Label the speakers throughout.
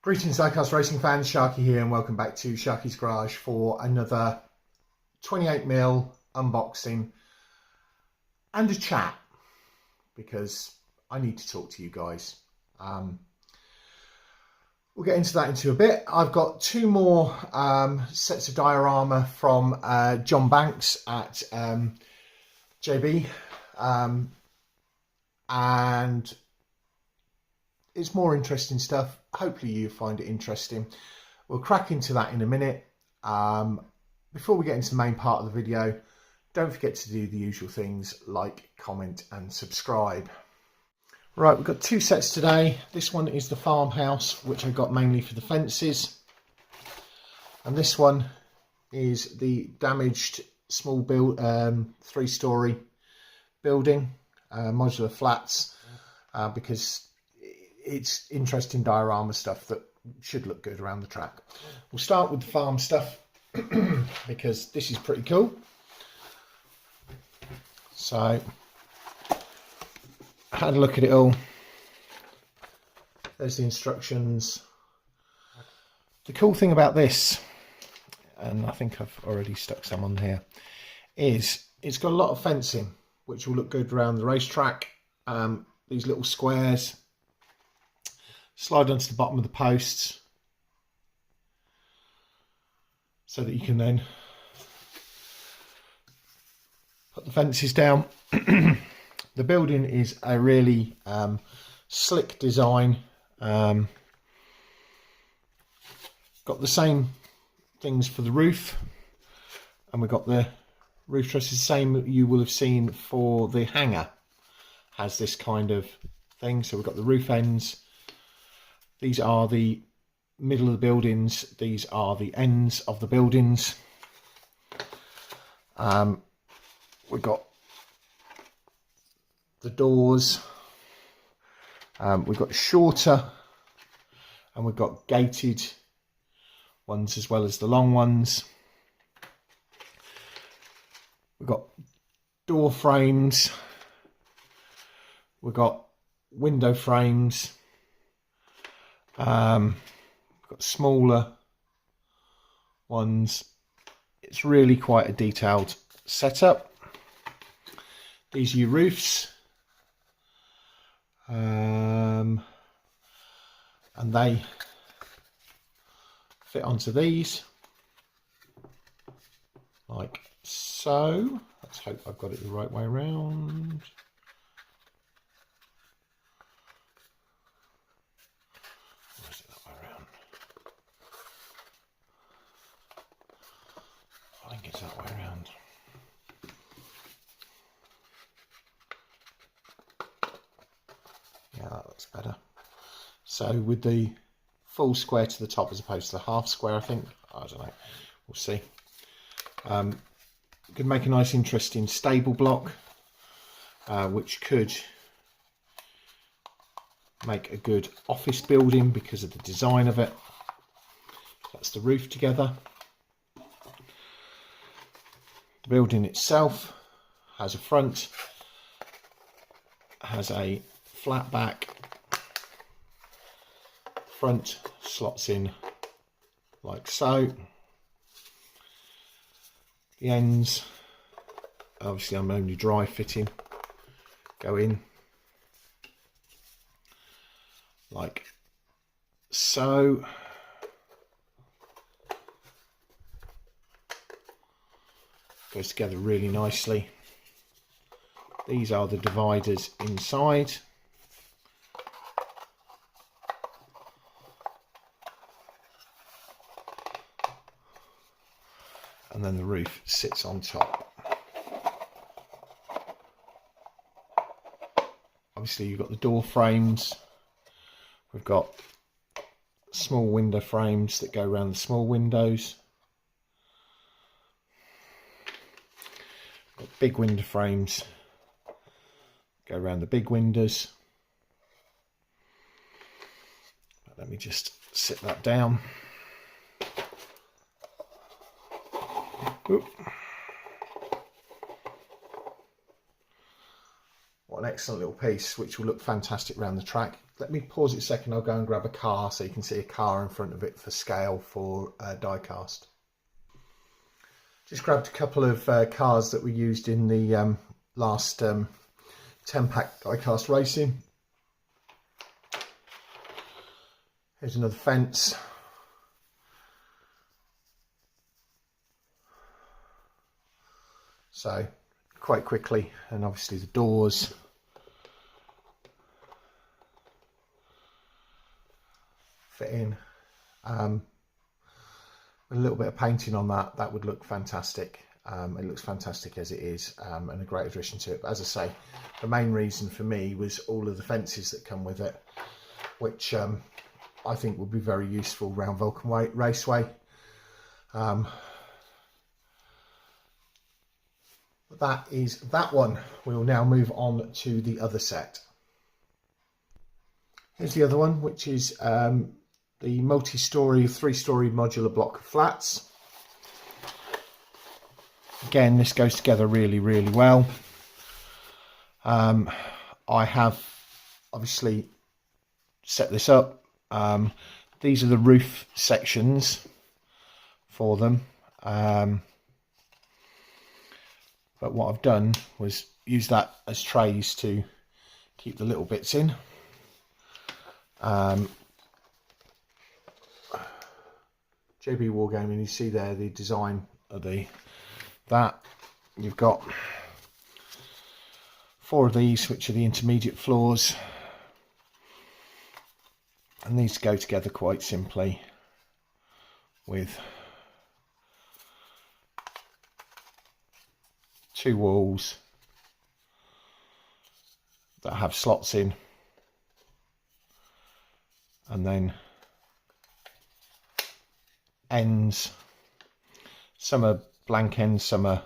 Speaker 1: Greetings Diecast Racing fans, Sharky here and welcome back to Sharky's Garage for another 28mm unboxing and a chat, because I need to talk to you guys. We'll get into that into a bit. I've got two more sets of diorama from John Banks at JB, and it's more interesting stuff. Hopefully you find it interesting. We'll crack into that in a minute. Before we get into the main part of the video, don't forget to do the usual things like comment and subscribe. Right, we've got two sets today. This one is the farmhouse, which I got mainly for the fences, and this one is the damaged small build, three-story building, modular flats, because it's interesting diorama stuff that should look good around the track. We'll start with the farm stuff because this is pretty cool. So I had a look at it all. There's the instructions. The cool thing about this, and I think I've already stuck some on here, is it's got a lot of fencing which will look good around the racetrack. These little squares slide onto the bottom of the posts so that you can then put the fences down. The building is a really slick design. Got the same things for the roof, and we've got the roof trusses, same you will have seen for the hangar, has this kind of thing. So we've got the roof ends. These are the middle of the buildings. These are the ends of the buildings. We've got the doors. We've got shorter and we've got gated ones as well as the long ones. We've got door frames. We've got window frames. We've got smaller ones. It's really quite a detailed setup. These are your roofs, and they fit onto these like so. Let's hope I've got it the right way around. I think it's that way around. Yeah, that looks better. So with the full square to the top as opposed to the half square, I think. I don't know. We'll see. Could make a nice interesting stable block, which could make a good office building because of the design of it. That's the roof together. The building itself has a front, has a flat back, front slots in like so. The ends, obviously I'm only dry fitting, go in like so. Goes together really nicely. These are the dividers inside. And then the roof sits on top. Obviously you've got the door frames. We've got small window frames that go around the small windows. Got big window frames go around the big windows. Let me just sit that down. Oop. What an excellent little piece, which will look fantastic around the track. let me pause it a second. I'll go and grab a car so you can see a car in front of it for scale for diecast. Just grabbed a couple of cars that we used in the last 10-pack Diecast Racing. Here's another fence. So quite quickly, and obviously the doors. Fit in. With a little bit of painting on that, that would look fantastic. It looks fantastic as it is, and a great addition to it. But as I say, the main reason for me was all of the fences that come with it, which I think will be very useful around Vulcan Raceway. That is that one. We will now move on to the other set. Here's the other one, which is the multi-story, 3-story modular block of flats. Again, this goes together really, really well. I have obviously set this up. These are the roof sections for them. But what I've done was use that as trays to keep the little bits in. JB Wargamming, you see there the design of that. You've got 4 of these, which are the intermediate floors, and these go together quite simply with 2 walls that have slots in, and then ends. Some are blank ends, some are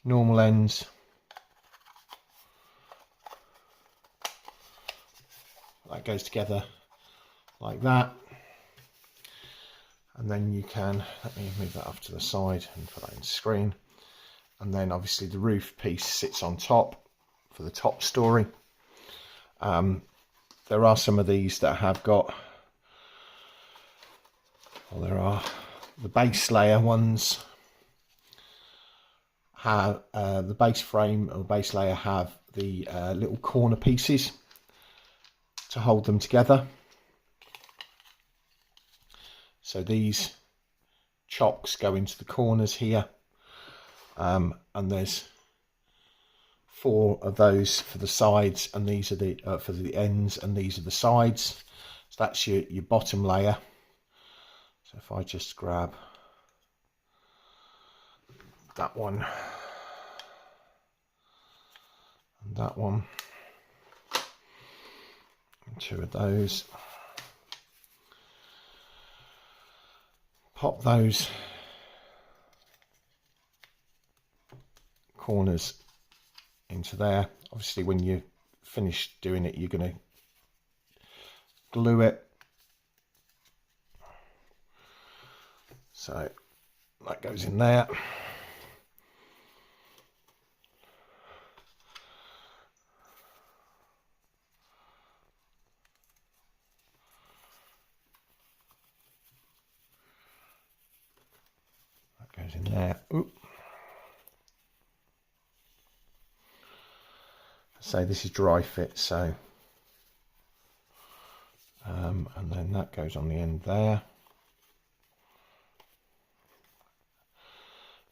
Speaker 1: normal ends. That goes together like that, and then you can, let me move that off to the side and put that in screen. And then obviously the roof piece sits on top for the top story. There are some of these that have got, well, there are the base layer ones have the base frame or base layer have the little corner pieces to hold them together. So these chocks go into the corners here. And there's 4 of those for the sides, and these are the for the ends, and these are the sides. So that's your bottom layer. So if I just grab that one and that one, and 2 of those, pop those corners into there. Obviously when you finish doing it, you're going to glue it. So that goes in there. That goes in there. Oop. So this is dry fit, so and then that goes on the end there,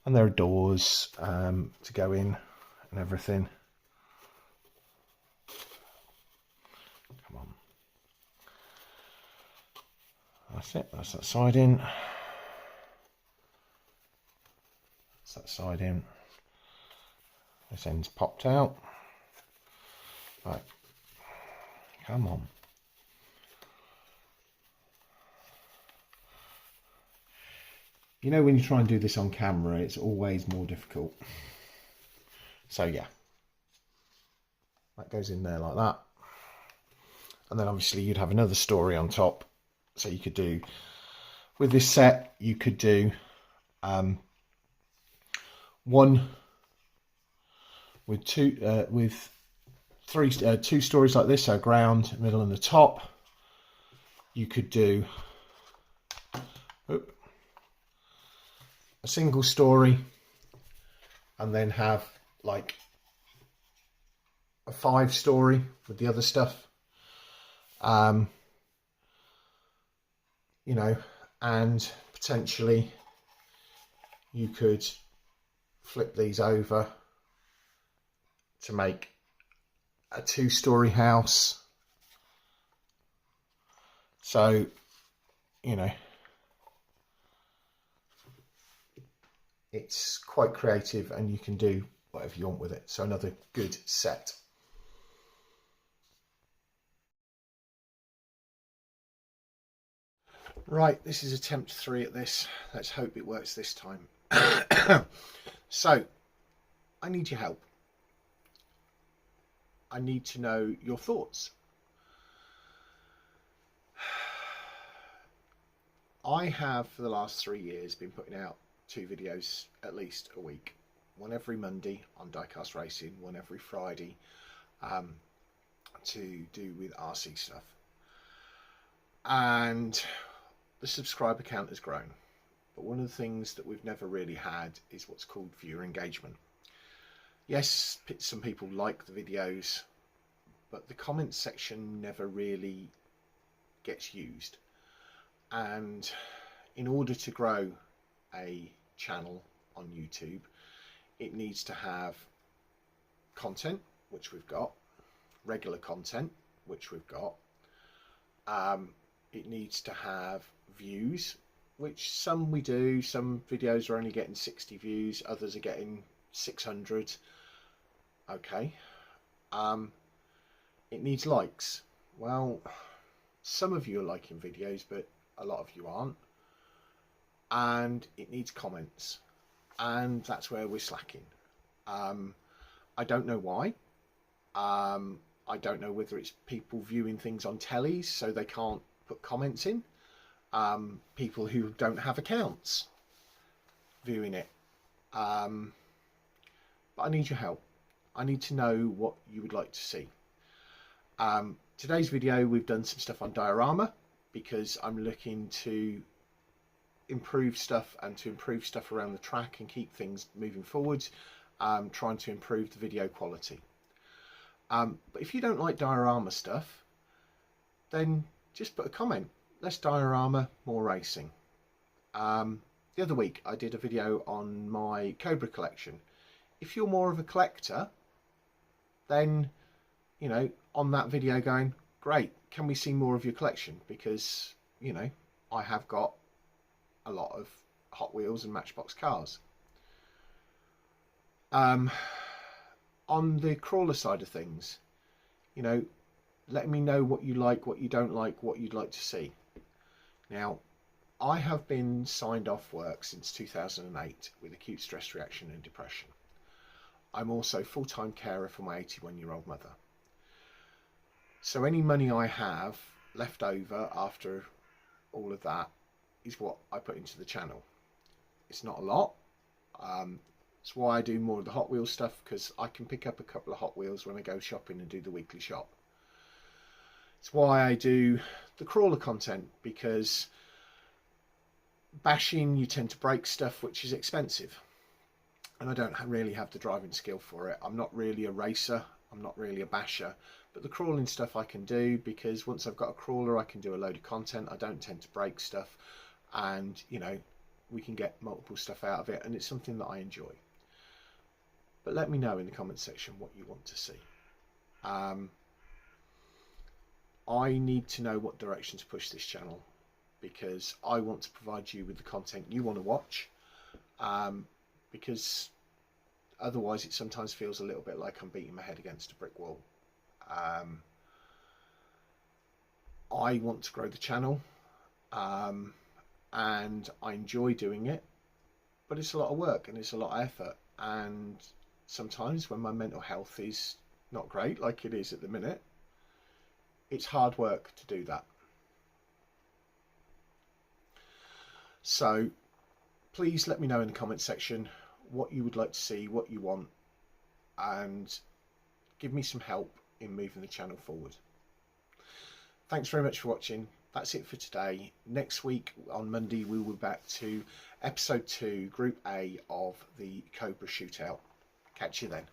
Speaker 1: and there are doors to go in and everything. Come on, that's it, that's that side in, that's that side in. This end's popped out. Right, come on. You know, when you try and do this on camera, it's always more difficult. So yeah, that goes in there like that. And then obviously you'd have another story on top. So you could do, with this set, you could do one with 2, with two stories like this, so ground, middle and the top. You could do a single story and then have like a 5-story with the other stuff, you know, and potentially you could flip these over to make a 2-story house. So, you know, it's quite creative and you can do whatever you want with it. So another good set. Right, this is attempt 3 at this. Let's hope it works this time. So, I need your help. I need to know your thoughts. I have, for the last 3 years, been putting out 2 videos at least a week. One every Monday on Diecast Racing, one every Friday to do with RC stuff. And the subscriber count has grown. But one of the things that we've never really had is what's called viewer engagement. Yes, some people like the videos, but the comments section never really gets used. And in order to grow a channel on YouTube, it needs to have content, which we've got, regular content, which we've got. It needs to have views, which some we do. Some videos are only getting 60 views, others are getting 600. Okay. It needs likes. Well, some of you are liking videos, but a lot of you aren't. And it needs comments, and that's where we're slacking. I don't know why. I don't know whether it's people viewing things on tellies so they can't put comments in. People who don't have accounts viewing it. But I need your help. I need to know what you would like to see. Today's video, we've done some stuff on Diorama because I'm looking to improve stuff and to improve stuff around the track and keep things moving forwards, trying to improve the video quality. But if you don't like diorama stuff, then just put a comment. Less diorama, more racing. The other week I did a video on my Cobra collection. If you're more of a collector, then, you know, on that video going, great, can we see more of your collection? Because, you know, I have got a lot of Hot Wheels and Matchbox cars. On the crawler side of things, you know, let me know what you like, what you don't like, what you'd like to see. Now, I have been signed off work since 2008 with acute stress reaction and depression. I'm also full-time carer for my 81-year-old mother. So any money I have left over after all of that is what I put into the channel. It's not a lot. It's why I do more of the Hot Wheels stuff, because I can pick up a couple of Hot Wheels when I go shopping and do the weekly shop. It's why I do the crawler content, because bashing, you tend to break stuff which is expensive, and I don't really have the driving skill for it. I'm not really a racer, I'm not really a basher, but the crawling stuff I can do, because once I've got a crawler I can do a load of content. I don't tend to break stuff, and you know, we can get multiple stuff out of it, and it's something that I enjoy. But let me know in the comment section what you want to see. I need to know what direction to push this channel, because I want to provide you with the content you want to watch, because otherwise it sometimes feels a little bit like I'm beating my head against a brick wall. I want to grow the channel, and I enjoy doing it, but it's a lot of work and it's a lot of effort, and sometimes when my mental health is not great, like it is at the minute, it's hard work to do that. So please let me know in the comment section what you would like to see, what you want, and give me some help in moving the channel forward. Thanks very much for watching. That's it for today. Next week on Monday we will be back to episode 2, Group A of the Cobra Shootout. Catch you then.